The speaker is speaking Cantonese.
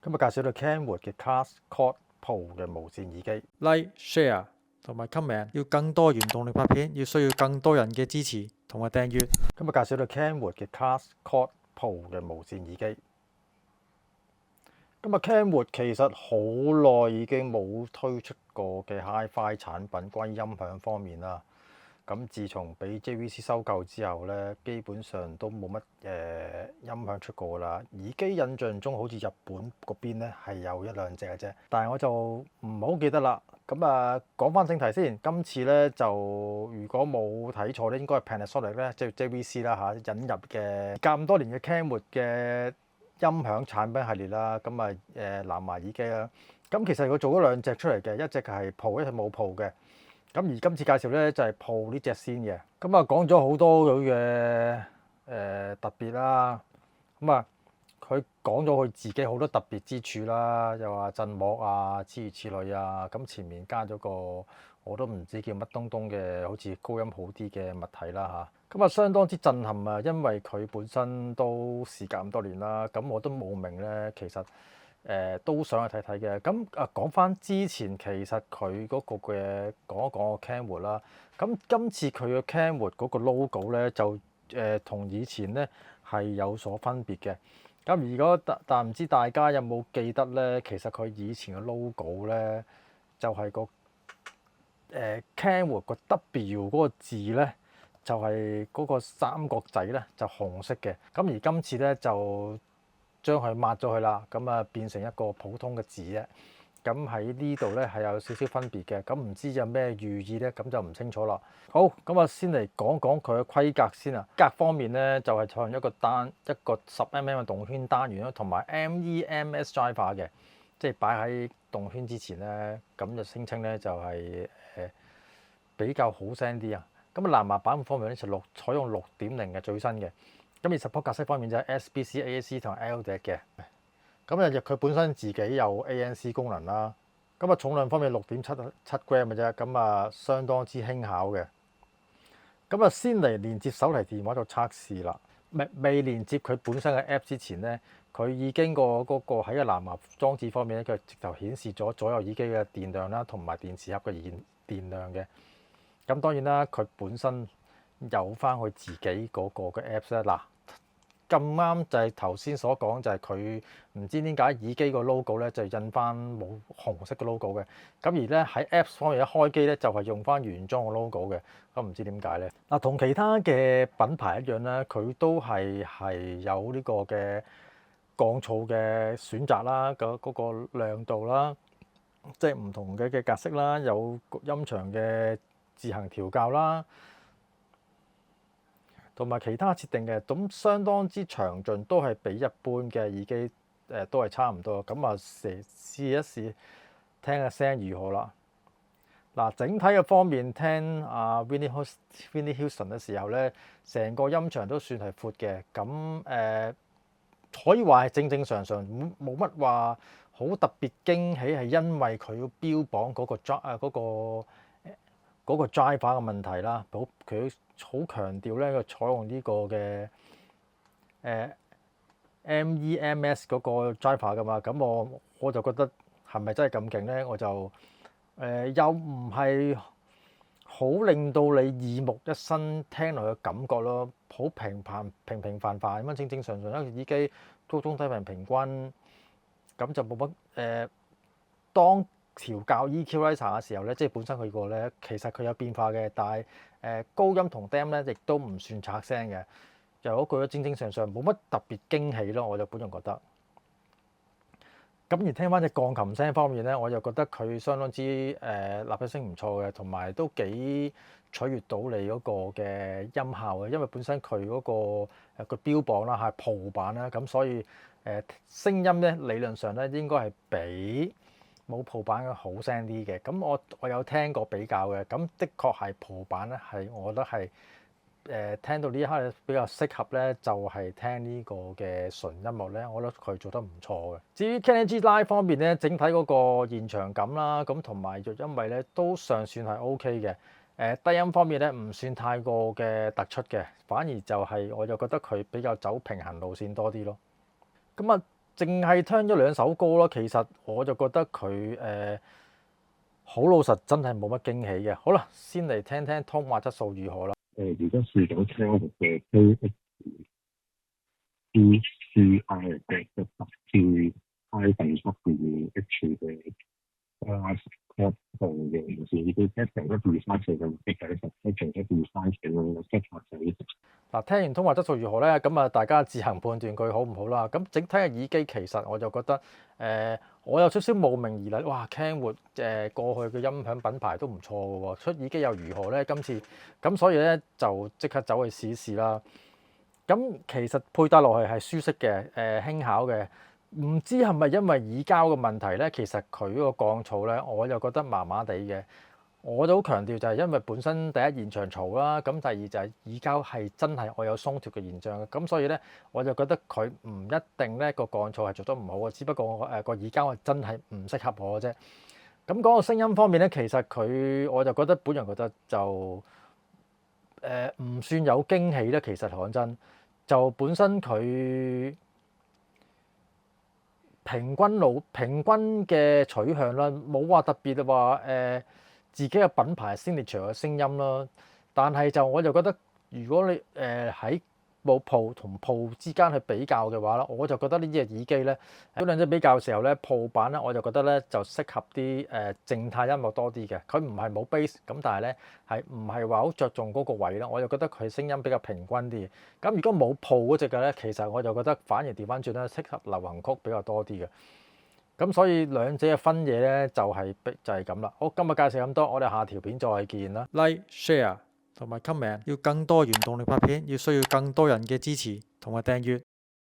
今日介紹到 Kenwood 嘅 Castcord Pro 嘅無線耳機。Like、share 同埋 comment，要更多原動力拍片，要需要更多人嘅支持同埋訂閱。今日介紹到 Kenwood 嘅 Castcord Pro 嘅無線耳機。今日 Kenwood 其實好耐已經冇推出過嘅 Hi-Fi 產品，關於音響方面啦。咁自從俾 JVC 收購之後咧，基本上都冇乜音響出過啦。耳機印象中好似日本嗰邊咧係有一兩隻嘅啫，但係我就唔好記得啦。咁講翻正題先，今次咧就如果冇睇錯咧，應該係 Panasonic 咧，即係 JVC 啦嚇引入嘅咁多年嘅 Kenwood 嘅音響產品系列啦。咁藍牙耳機啦，咁其實佢做咗兩隻出嚟嘅，一隻係 Pro，一隻冇 Pro 嘅。咁而今次介紹咧就係 Pro 呢隻先嘅。咁講咗好多佢嘅特別啦。佢講咗佢自己好多特別之處啦，又話震膜啊，諸如此類啊。咁前面加咗個我都唔知叫乜東東嘅，好似高音好啲嘅物體啦嚇。咁相當之震撼啊，因為佢本身都時隔咁多年啦。咁我都冇明咧，其實都想去睇睇嘅。咁講翻之前，其實佢嗰個嘅講一講個 Kenwood 啦。咁今次佢嘅 Kenwood 嗰個 logo 咧就同以前咧係有所分別嘅。咁如果但唔知大家有冇記得咧，其實佢以前嘅 logo 咧就係個Kenwood 個 W 嗰個字咧就係嗰個三角仔咧就紅色嘅。咁而今次咧就將佢抹咗佢啦，咁變成一個普通嘅字啫。咁喺呢度咧係有少少分別嘅，咁唔知有咩寓意咧，咁就唔清楚啦。好，咁先嚟講講佢嘅規格先啊。規格方面咧就係採用一個10mm 嘅動圈單元啦，同埋 MEMS driver 嘅，即係擺喺動圈之前咧，咁就聲稱咧就係比較好聲啲啊。咁藍牙版本方面咧就採用6.0嘅最新嘅。咁而 support 格式方面就係 SBC、AAC 同 LDAC 嘅。咁佢本身自己有 ANC 功能啦。咁重量方面6.77 gram 嘅啫，咁相當之輕巧嘅。咁先嚟連接手提電話做測試啦。未連接佢本身嘅 app 之前咧，佢已經嗰個喺個藍牙裝置方面咧，佢直頭顯示咗左右耳機嘅電量啦，同埋電池盒嘅電量嘅。咁當然啦，佢本身有翻佢自己嗰個嘅 Apps 咧。嗱，咁啱就係頭先所講，就係佢唔知點解耳機個 logo 咧就印翻冇紅色嘅 logo 嘅。咁而咧喺 Apps 方面一開機咧就係用翻原裝嘅 logo 嘅。咁唔知點解咧？嗱，同其他嘅品牌一樣咧，佢都係有呢個嘅降噪嘅選擇啦，嗰個亮度啦，即係唔同嘅格式啦，有音場嘅自行調校啦，同埋其他設定嘅，咁相當之詳盡，都係比一般嘅耳機都係差唔多。咁試一試聽下聲如何啦。嗱，整體嘅方面聽Whitney Houston 嘅時候咧，成個音場都算係闊嘅。咁可以話係正正常常，冇乜話好特別驚喜，係因為佢要標榜嗰個 driver 嘅問題啦。佢好強調咧，佢採用呢個嘅MEMS 嗰個 driver 噶嘛。咁我就覺得係咪真係咁勁咧？我就又唔係好令到你耳目一新聽落嘅感覺咯。好平凡咁樣，正常常一個耳機高中低頻平均，咁就冇乜當調校 EQalizer 嘅時候咧，即係本身佢個咧，其實佢有變化嘅，但係高音同 DAM 咧亦都唔算拆聲嘅，又嗰句正常常冇乜特別驚喜咯，我就本人覺得。咁而聽翻隻鋼琴聲方面咧，我就覺得佢相當之立體聲唔錯嘅，同埋都幾取悅到你嗰個嘅音效嘅，因為本身佢嗰個標榜啦係 Pro 版啦，咁所以聲音咧理論上咧應該係比冇 Pro 版嘅好聲啲嘅。咁我有聽過比較嘅，咁的確係 Pro 版咧係我覺得係。聽到呢一刻比較適合咧，就係聽呢個嘅純音樂咧，我覺得佢做得唔錯嘅。至於 Kenny Live 方面咧，整體嗰個現場感啦，咁同埋弱音位咧都尚算係 OK 嘅。低音方面咧唔算太過嘅突出嘅，反而就係我就覺得佢比較走平衡路線多啲咯。咁淨係聽咗兩首歌咯，其實我就覺得佢好老實，真係冇乜驚喜嘅。好啦，先嚟聽聽通話質素如何啦。而家試咗聽嘅 KXDCI 嘅10 I712H 嘅Class 同嘅形式，都 set 成123嘅目的係10，成123嘅 set 法仔。嗱，聽完通話質素如何咧？咁啊，大家自行判斷佢好唔好啦。咁整體嘅耳機其實我就覺得，我有少少慕名而嚟。哇，Kenwood 過去嘅音響品牌都唔錯嘅喎，出耳機又如何咧？今次咁所以咧就即刻走去試一試啦。咁其實佩戴落去係舒適嘅，輕巧嘅。唔知係咪因為耳膠嘅問題咧？其實佢嗰個降噪咧，我就覺得麻麻地嘅。我都好強調就係因為本身第一現場嘈啦，咁第二就係耳膠係真係我有鬆脱嘅現象嘅，咁所以咧我就覺得佢唔一定咧個降噪係做得唔好嘅，只不過我個耳膠係真係唔適合我嘅啫。咁講到聲音方面咧，其實我就覺得本人覺得就唔算有驚喜咧。其實講真，就本身佢平均嘅取向啦，冇話特別話自己嘅品牌 signature 嘅聲音啦，但係我就覺得，如果你喺部 Pro 同 Pro 之間去比較嘅話咧，我就覺得呢隻耳機咧，喺兩者比較嘅時候咧，Pro 版咧我就覺得咧就適合啲靜態音樂多啲嘅。佢唔係冇 bass 咁，但係咧係唔係話好着重嗰個位啦。我就覺得佢聲音比較平均啲。咁如果冇 Pro 嗰隻嘅咧，其實我就覺得反而調翻轉咧，適合流行曲比較多啲嘅。咁所以兩者嘅分野咧就係咁啦。好，今日介紹咁多，我哋下條片再見啦。Like、share 同埋 comment，要更多原動力拍片，要需要更多人嘅支持同埋訂閱。